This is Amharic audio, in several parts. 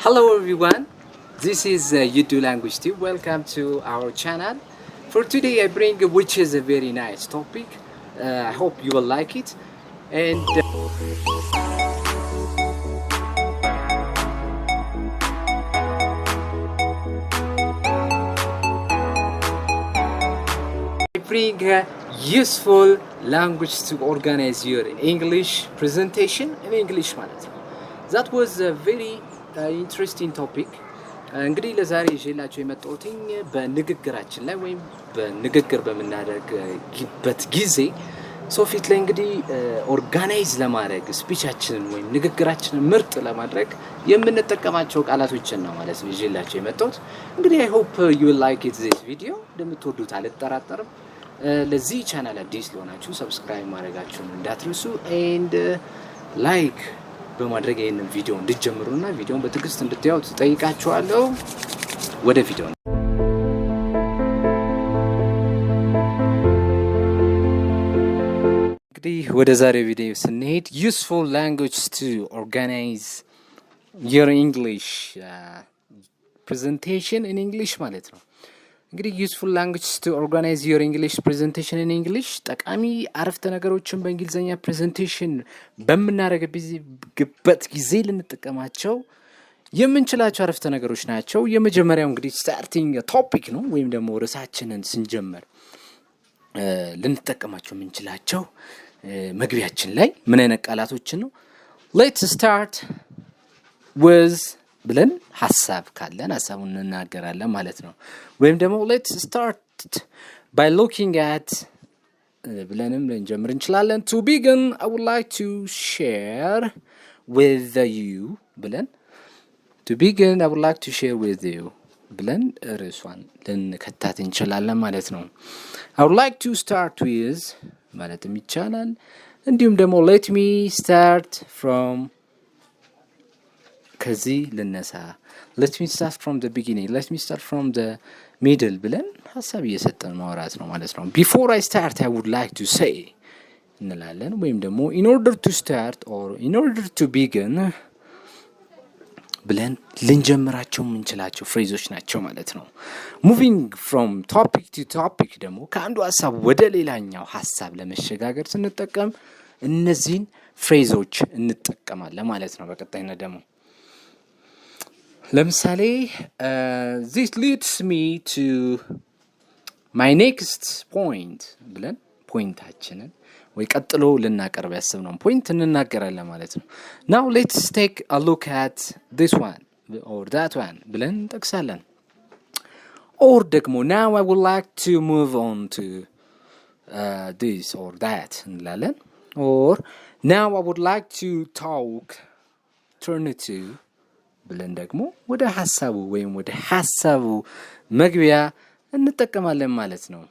Hello everyone, this is Yidu language tube. Welcome to our channel. For today I bring which is a very nice topic. I hope you will like it. And I bring a useful language to organize your English presentation in English ማለት ነው. That was a very interesting topic. እንግዲህ ለዛሬ ይዤላችሁ የመጣሁት በንግግራችን ላይ ወይም በንግግር በምናደርግበት ጊዜ ሶፊት ላይ እንግዲህ ኦርጋናይዝ ለማድረግ ስፒቻችንን ወይም ንግግራችንን ምርጥ ለማድረግ የምንጠቀማቸው ቃላቶችን ነው ማለት ነው ይዤላችሁ የመጣሁት። እንግዲህ I hope you will like this video እንደምትወዱት አልጠራጠርም። ለዚህ ቻናል አዲስ ለሆናችሁ ሰብስክራይብ ማድረጋችሁን እንዳትረሱ and like በማድረግ ይሄንን ቪዲዮ እንድትጀምሩና ቪዲዮውን በትዕግስት እንድታዩት ጠይቃችኋለሁ። ወደ ቪዲዮ እንግዲህ ወደ ዛሬው ቪዲዮ ስንሄድ useful language to organize your English presentation in English ማለት ነው። እንግዲህ useful language to organize your English presentation in English ጠቃሚ አረፍተ ነገሮችን በእንግሊዘኛ ፕሬዘንቴሽን በምናደርግበት ጊዜ ልንጠቀማቸው የምንችላቸው አረፍተ ነገሮች ናቸው። የመጀመሪያው እንግዲህ starting a topic ነው ወይም ደግሞ ርዕሳችንን ስንጀምር ልንጠቀማቸው የምንችላቸው መግቢያችን ላይ ምን አይነት ቃላቶችን ነው? Let's start with ብለን ሐሳብ ካለን ሐሳቡን እንናገራለን ማለት ነው። ወይም ደግሞ let's start by looking at ብለንም ልንጀምር እንችላለን። To begin, I would like to share with you ብለን To begin, I would like to share with you ብለን ርዕሷን ልንከታት እንችላለን ማለት ነው። I would like to start with ማለትም ይቻላል። እንዲሁም ደግሞ let me start from ከዚህ ልነሳ let me start from the beginning, let me start from the middle ብለን ሐሳብ እየሰጠን ማውራት ነው ማለት ነው። Before I start, I would like to say እንላለን። ወይም ደግሞ in order to start or in order to begin ብለን ልንጀምራቸው የምንችላቸው ፍሬዞች ናቸው ማለት ነው። Moving from topic to topic ደግሞ ከአንዱ ሐሳብ ወደ ሌላኛው ሐሳብ ለመሸጋገር ስንጠቀም እነዚህን ፍሬዞች እንጠቀማለን ማለት ነው። በቀጣይነት ደግሞ ለምሳሌ this leads me to my next point ብለን ፖይንታችንን ወይ ቀጥሎ ልናቀርብ ያሰብነው ፖይንት እንናገራለን ማለት ነው። Now let's take a look at this one or that one ብለን እንጠቅሳለን። Or ደግሞ now I would like to move on to this or that እንላለን። Or now I would like to talk turn it to ብለን ደግሞ ወደ ሐሳቡ ወይም ወደ ሐሳቡ መግቢያ እንጠቀማለን ማለት ነው።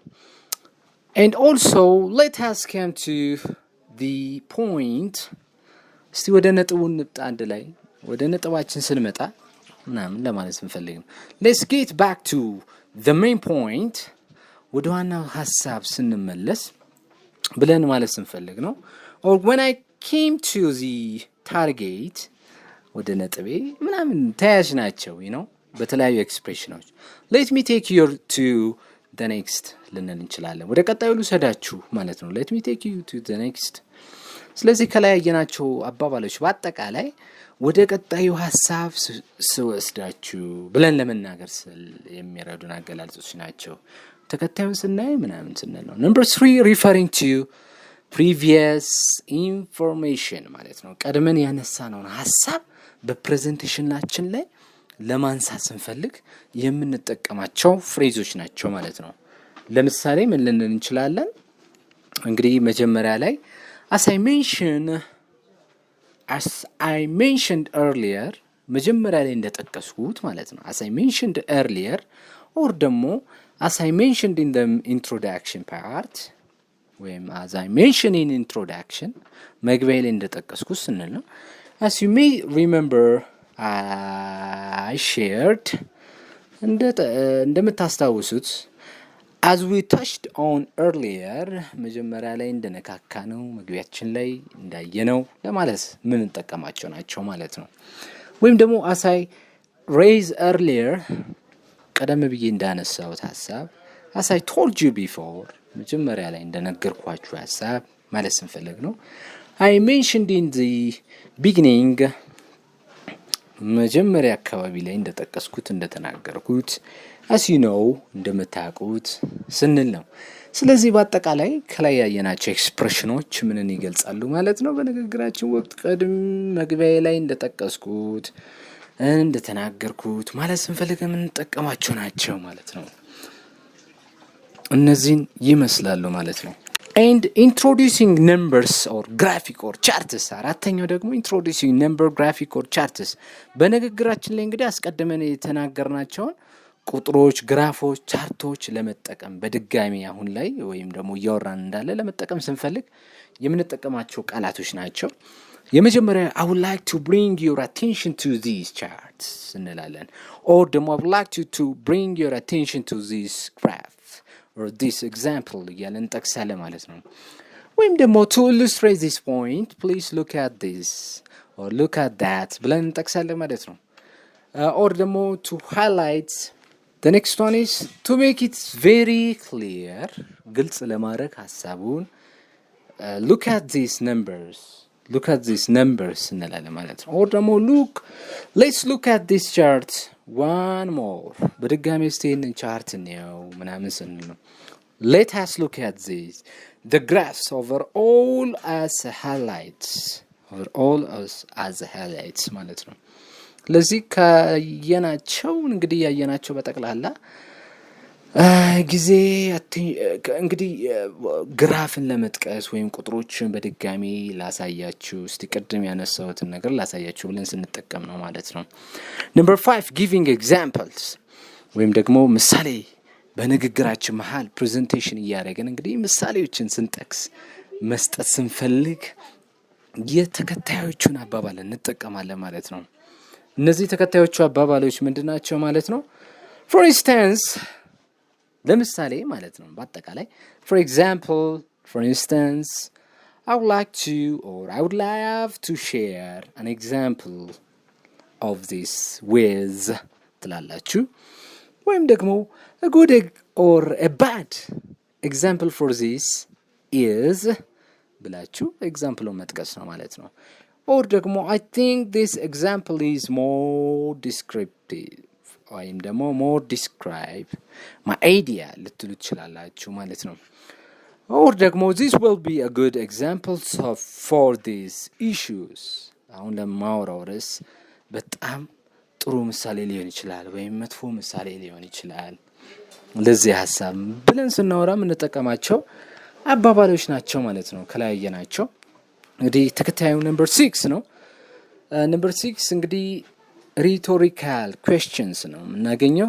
And also let us come to the point እስቲ ወደ ነጥቡ እንምጣ አንድ ላይ ወደ ነጥባችን ስንመጣ ምናምን ለማለት እንፈልግ ነው። Let's get back to the main point ወደ ዋናው ሐሳብ ስንመለስ ብለን ማለት እንፈልግ ነው። Or when I came to the target ወደ ነጥቤ ምናምን ተያያዥ ናቸው በተለያዩ ኤክስፕሬሽኖች let me take you to the next ልንል እንችላለን። ወደ ቀጣዩ ልውሰዳችሁ ማለት ነው። let me take you to the next። ስለዚህ ከላይ ያየናቸው አባባሎች በአጠቃላይ ወደ ቀጣዩ ሐሳብ ስወስዳችሁ ብለን ለመናገር የሚረዱን አገላለጾች ናቸው። ተከታዩን ስናይ ምናምን ስንል ነው። Number 3 referring to previous information ማለት ነው። ቀድመን ያነሳነውን ሐሳብ በፕሬዘንቴሽናችን ላይ ለማንሳት ስንፈልግ የምንጠቀማቸው ፍሬዞች ናቸው ማለት ነው። ለምሳሌ ምን ልንል እንችላለን? እንግዲህ መጀመሪያ ላይ as I mentioned earlier መጀመሪያ ላይ እንደጠቀስኩት ማለት ነው። as I mentioned earlier or ደግሞ as I mentioned in the introduction part ወይም as I mentioned in introduction መግቢያ ላይ እንደጠቀስኩት ስንል ነው። As you may remember, I shared እንደምታስታውሱት as we touched on earlier መጀመሪያ ላይ እንደነካካነው መግቢያችን ላይ እንዳየነው ለማለት ምን እንጠቀማቸው ናቸው ማለት ነው። ወይም ደግሞ as I raised earlier ቀደም ብዬ እንዳነሳሁት ሐሳብ as I told you before መጀመሪያ ላይ እንደነገርኳችሁ ሐሳብ ማለት ስንፈልግ ነው I mentioned in the beginning መጀመሪያ አካባቢ ላይ እንደጠቀስኩት እንደተናገርኩት as you know እንደምታውቁት ስንል ነው ስለዚህ በአጠቃላይ ከላይ ያየናቸው ኤክስፕሬሽኖች ምንን ይገልጻሉ ማለት ነው በንግግራችን ወቅት ቀድም መግቢያ ላይ እንደጠቀስኩት እንደተናገርኩት ማለት ስንፈልግ የምንጠቀማቸው ናቸው ማለት ነው እነዚህን ይመስላሉ ማለት ነው and introducing numbers or graphic or charts አራተኛው ደግሞ introducing number graphic or charts በንግግራችን ላይ እንግዲህ አስቀድመን የተናገርናቸውን ቁጥሮች ግራፎች ቻርቶች ለመጠቀም በድጋሚ አሁን ላይ ወይም ደግሞ ያወራን እንዳለ ለመጠቀም ስንፈልግ የምንጠቀማቸው ቃላቶች ናቸው የመጀመሪያ I would like to bring your attention to these charts እንላለን or ደግሞ I would like to bring your attention to this graph or this example እያለን እንጠቅሳለን ማለት ነው ወይም ደግሞ to illustrate this point please look at this or look at that ብለን እንጠቅሳለን ማለት ነው or ደግሞ to highlight the next one is to make it very clear ግልጽ ለማድረግ ሐሳቡን look at these numbers እንላለን ማለት ነው or ደግሞ let's look at this chart one more በድጋሚ እስቲ ይህንን ቻርት ነው ምናምን ስንል ነው let us look at this the graphs over all as highlights ማለት ነው ለዚህ ከያየናቸው እንግዲህ ያየናቸው በጠቅላላ ጊዜ እንግዲህ ግራፍን ለመጥቀስ ወይም ቁጥሮችን በድጋሚ ላሳያችሁ እስቲ ቀደም ያነሳሁትን ነገር ላሳያችሁ ብለን ስንጠቀም ነው ማለት ነው number 5 giving examples ወይም ደግሞ ምሳሌ በንግግራችን መሃል ፕሬዘንቴሽን እያደረግን እንግዲህ ምሳሌዎችን ስንጠቅስ መስጠት ስንፈልግ የተከታዮቹን አባባል እንጠቀማለን ማለት ነው እነዚህ ተከታዮቹ አባባሎች ምንድናቸው ማለት ነው for instance ለምሳሌ ማለት ነው በአጠቃላይ for example for instance I would like to or I would love to share an example of this with ትላላችሁ ወይም ደግሞ a good or a bad example for this is ብላችሁ ኤግዛምፕሉን መጥቀስ ነው ማለት ነው or ደግሞ I think this example is more descriptive ወይም ደግሞ more describe my idea ልትሉ ትችላላችሁ ማለት ነው or ደግሞ this will be a good example for these issues አሁን ለማወራው ርዕስ በጣም ጥሩ ምሳሌ ሊሆን ይችላል ወይም መጥፎ ምሳሌ ሊሆን ይችላል ለዚህ ሐሳብ ብለን ስናወራ የምንጠቀማቸው አባባሎች ናቸው ማለት ነው ከላይ ያየናቸው እንግዲህ ተከታዩ number 6 ነው number 6 እንግዲህ rhetorical questions ነው የምናገኘው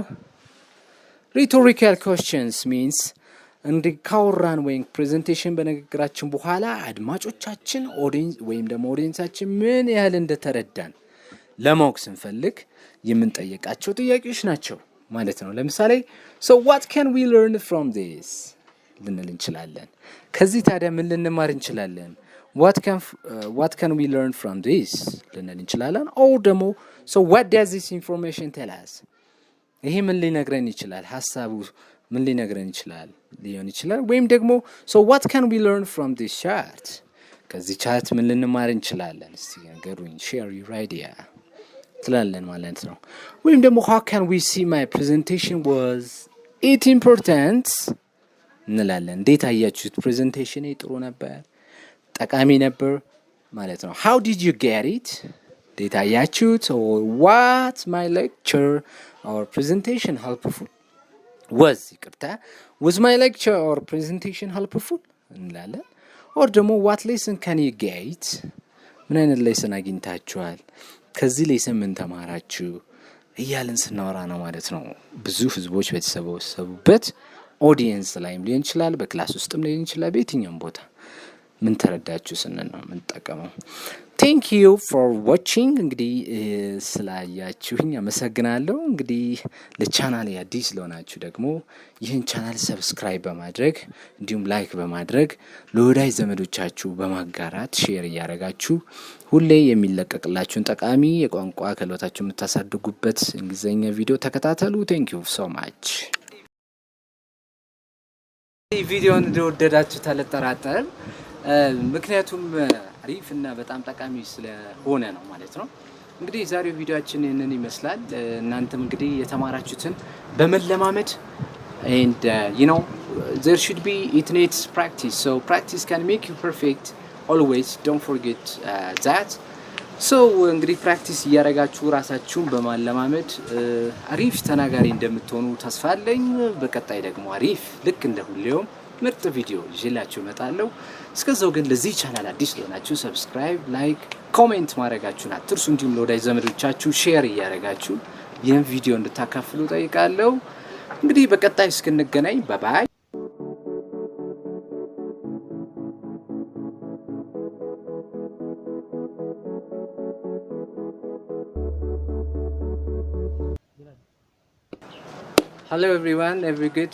rhetorical questions means እንግዲህ ካወራን ወይም ፕሬዘንቴሽን በንግግራችን በኋላ አድማጮቻችን ኦዲየንስ ወይም ደግሞ ኦዲየንሳችን ምን ያህል እንደተረዳን ለማወቅ ስንፈልግ የምንጠይቃቸው ጥያቄዎች ናቸው ማለት ነው ለምሳሌ so what can we learn from this ልንል እንችላለን ከዚህ ታዲያ ምን ልንማር እንችላለን what can we learn from this ልንል እንችላለን or ደግሞ so what does this information tell us ይሄ ምን ሊነግረን ይችላል ሐሳቡ ምን ሊነግረን ይችላል ሊሆን ይችላል ወይም ደግሞ so what can we learn from this chart ከዚህ ቻርት ምን ልንማር እንችላለን እስቲ ንገሩኝ share your idea ትላለን ማለት ነው ወይም ደግሞ how can we see my presentation was it important እንላለን እንዴት አያችሁት ፕሬዘንቴሽኔ ጥሩ ነበር ጠቃሚ ነበር ማለት ነው how did you get it እንዴት አያችሁት or what my lecture or presentation helpful was my lecture or presentation helpful እንላለን or ደግሞ what lesson can you get ምን አይነት lesson አግኝታችኋል ከዚህ lesson ምን ተማራችሁ እያልን ስናወራ ነው ማለት ነው ብዙ ህዝቦች በተሰበሰቡበት ኦዲየንስ ላይም ሊሆን ይችላል በክላስ ውስጥም ሊሆን ይችላል በየትኛውም ቦታ ምን ተረዳችሁ ስንል ነው የምንጠቀመው ቴንክ ዩ ፎር ዋቺንግ። እንግዲህ ስላያችሁኝ አመሰግናለሁ። እንግዲህ ለቻናሌ አዲስ ለሆናችሁ ደግሞ ይህን ቻናል ሰብስክራይብ በማድረግ እንዲሁም ላይክ በማድረግ ለወዳጅ ዘመዶቻችሁ በማጋራት ሼር እያደረጋችሁ ሁሌ የሚለቀቅላችሁን ጠቃሚ የቋንቋ ክህሎታችሁ የምታሳድጉበት እንግሊዝኛ ቪዲዮ ተከታተሉ። ቴንክ ዩ ሶ ማች። ቪዲዮውን እንደወደዳችሁ አልጠራጠርም። ምክንያቱም አሪፍ እና በጣም ጠቃሚ ስለሆነ ነው ማለት ነው። እንግዲህ ዛሬው ቪዲዮአችን ይህንን ይመስላል። እናንተም እንግዲህ የተማራችሁትን በመለማመድ and you know there should be it needs practice, so practice can make you perfect. Always don't forget that. so እንግዲህ ፕራክቲስ እያደረጋችሁ ራሳችሁን በማለማመድ አሪፍ ተናጋሪ እንደምትሆኑ ተስፋ አለኝ። በቀጣይ ደግሞ አሪፍ ልክ እንደ ሁሌውም ምርጥ ቪዲዮ ይዤላችሁ እመጣለሁ። እስከዛው ግን ለዚህ ቻናል አዲስ ለሆናችሁ ሰብስክራይብ፣ ላይክ፣ ኮሜንት ማድረጋችሁን አትርሱ። እንዲሁም ለወዳጅ ዘመዶቻችሁ ሼር እያደረጋችሁ ይህን ቪዲዮ እንድታካፍሉ ጠይቃለሁ። እንግዲህ በቀጣይ እስክንገናኝ ባይ። Hello everyone, every good